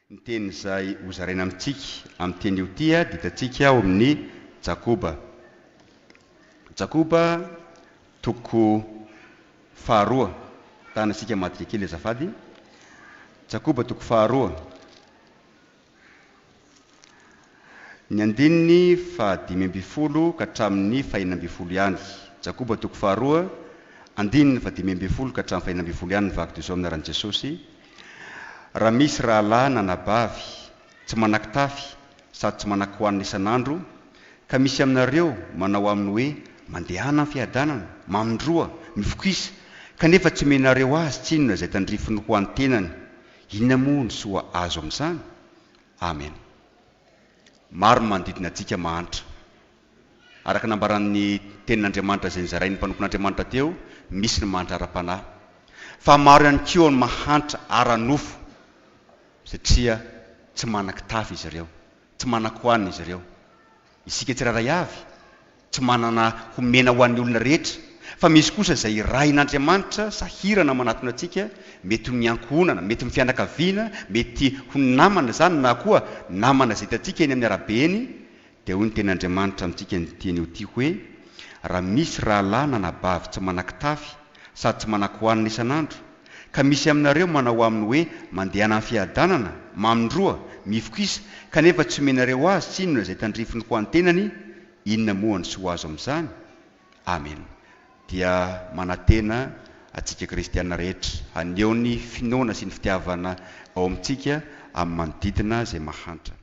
Ny teny izay hozaraina amintsika amin'ny teny io tia ditantsika ao amin'ny Jakoba. Jakoba toko faharoa. Tanasika madika kely azafady. Jakoba toko faharoa. Ny andininy 5:10 ka hatramin'ny 4:10 ihany. Jakoba toko faharoa, andininy 5:10 ka hatramin'ny 4:10 ihany nivaky izao amin'ny aran'i Jesosy. Raha misy rahalahy na nabavy tsy manan-kitafy sady tsy manan-kohanina isan'andro, ka misy aminareo manao aminy hoe mandehana amin'ny fiadanana, mamindroa, mifokisa, kanefa tsy omenareo azy tsinona izay tandrifiny ho an-tenany, inona moa ny soa azo amin'izany? Amen. Maro manodidina antsika mahantra. Araka nambaran'ny tenin'Andriamanitra izay nizarain'ny mpanompon'Andriamanitra teo, misy ny mahantra ara-panahy. Fa maro ihany koa ny mahantra ara-nofo, satria tsy manan-kitafy izy ireo, tsy manan-kohanina izy ireo. Isika tsirairay avy tsy manana homena ho an'ny olona rehetra, fa misy kosa izay rain'Andriamanitra sahirana manatona antsika, mety ho ny ankohonana, mety ho ny fianakaviana, mety ho ny namana zany na koa namana izay hitantsika eny amin'ny arabe eny. Dia hoy ny tenin'Andriamanitra amintsika ny teny io ity hoe: raha misy rahalahy na nabavy tsy manan-kitafy sady tsy manan-kohanina isan'andro, ka misy aminareo manao aminy hoe mandehana amin'ny fiadanana, mamindroa, mifokisa, kanefa tsy omenareo azy tsinona izay tandrifiny ho an-tenany, inona moa ny soa azo amin'izany? Amen. Dia manantena antsika kristiana rehetra aneo ny finoana sy ny fitiavana ao amintsika amin'ny manodidina izay mahantra.